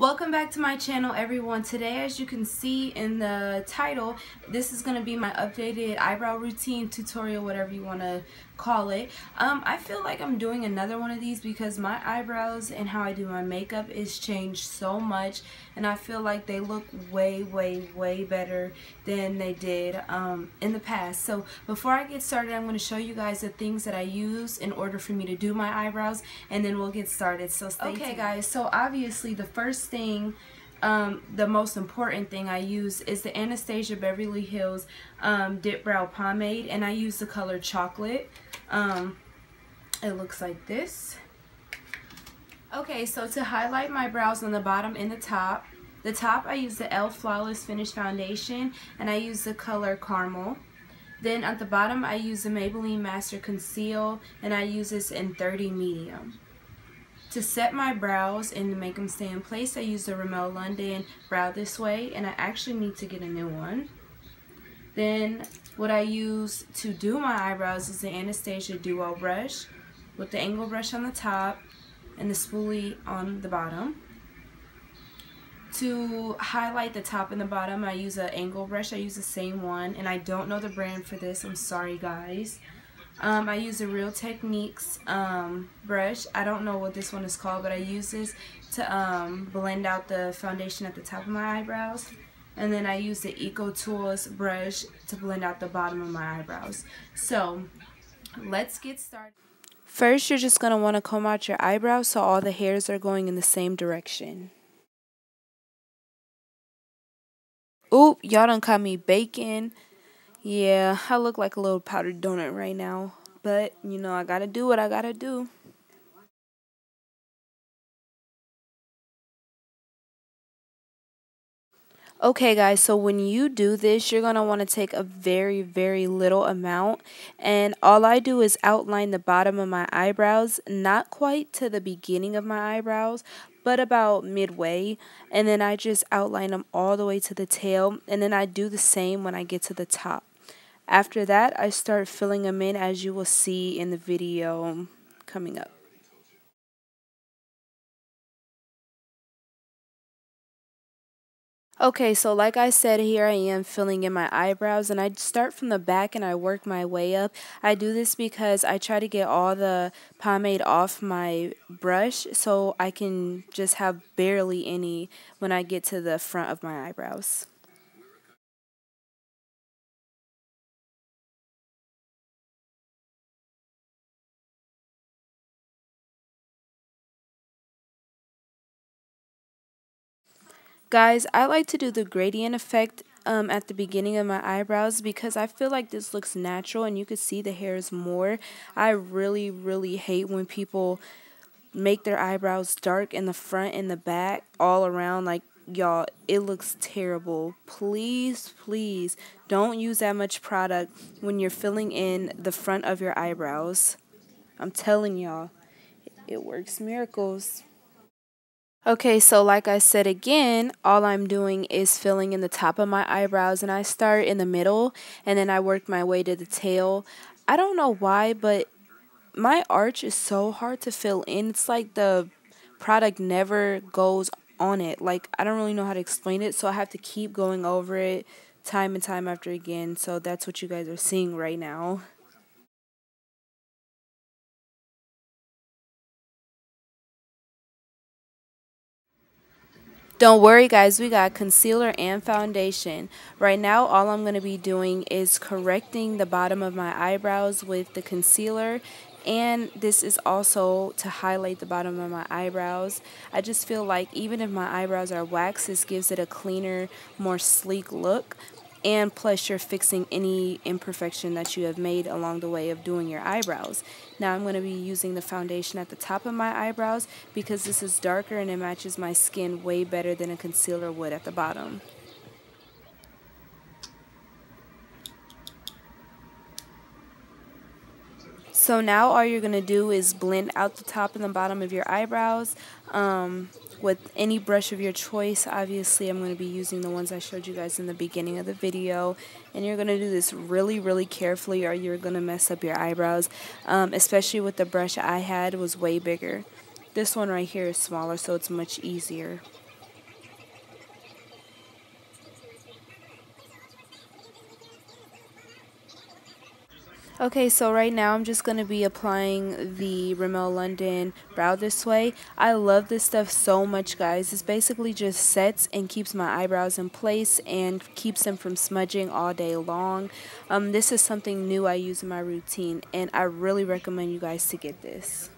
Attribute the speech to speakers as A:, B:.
A: Welcome back to my channel, everyone. Today, as you can see in the title, this is going to be my updated eyebrow routine tutorial, whatever you want to call it. I feel like I'm doing another one of these because my eyebrows and how I do my makeup is changed so much, and I feel like they look way better than they did in the past. So before I get started, I'm going to show you guys the things that I use in order for me to do my eyebrows, and then we'll get started. So stay tuned. Guys, so obviously the first thing, the most important thing I use is the Anastasia Beverly Hills Dip Brow Pomade, and I use the color Chocolate. It looks like this. Okay, so to highlight my brows on the bottom and the top I use the e.l.f. Flawless Finish Foundation, and I use the color Caramel. Then at the bottom I use the Maybelline Master Conceal, and I use this in 30 Medium. To set my brows and to make them stay in place, I use the Rimmel London Brow This Way, and I actually need to get a new one. Then what I use to do my eyebrows is the Anastasia Duo brush with the angle brush on the top and the spoolie on the bottom. To highlight the top and the bottom, I use an angle brush. I use the same one, and I don't know the brand for this. I'm sorry, guys. I use a Real Techniques brush. I don't know what this one is called, but I use this to blend out the foundation at the top of my eyebrows. And then I use the Eco Tools brush to blend out the bottom of my eyebrows. So let's get started. First, you're just going to want to comb out your eyebrows so all the hairs are going in the same direction. Oop, y'all done caught me baking. Yeah, I look like a little powdered donut right now, but you know, I gotta do what I gotta do. Okay guys, so when you do this, you're going to want to take a very little amount, and all I do is outline the bottom of my eyebrows, not quite to the beginning of my eyebrows, but about midway, and then I just outline them all the way to the tail, and then I do the same when I get to the top. After that, I start filling them in, as you will see in the video coming up. Okay, so like I said, here I am filling in my eyebrows, and I start from the back and I work my way up. I do this because I try to get all the pomade off my brush so I can just have barely any when I get to the front of my eyebrows. Guys, I like to do the gradient effect at the beginning of my eyebrows because I feel like this looks natural and you can see the hairs more. I really hate when people make their eyebrows dark in the front and the back all around. Like, y'all, it looks terrible. Please don't use that much product when you're filling in the front of your eyebrows. I'm telling y'all, it works miracles. Okay, so like I said again, all I'm doing is filling in the top of my eyebrows, and I start in the middle and then I work my way to the tail. I don't know why, but my arch is so hard to fill in. It's like the product never goes on it. Like, I don't really know how to explain it, so I have to keep going over it time and time after again. So that's what you guys are seeing right now. Don't worry guys, we got concealer and foundation. Right now all I'm going to be doing is correcting the bottom of my eyebrows with the concealer, and this is also to highlight the bottom of my eyebrows. I just feel like even if my eyebrows are waxed, this gives it a cleaner, more sleek look. And plus you're fixing any imperfection that you have made along the way of doing your eyebrows. Now I'm going to be using the foundation at the top of my eyebrows because this is darker and it matches my skin way better than a concealer would at the bottom. So now all you're going to do is blend out the top and the bottom of your eyebrows with any brush of your choice. Obviously, I'm going to be using the ones I showed you guys in the beginning of the video. And you're going to do this really carefully or you're going to mess up your eyebrows. Especially with the brush I had, was way bigger. This one right here is smaller, so it's much easier. Okay, so right now I'm just going to be applying the Rimmel London Brow This Way. I love this stuff so much, guys. It's basically just sets and keeps my eyebrows in place and keeps them from smudging all day long. This is something new I use in my routine, and I really recommend you guys to get this.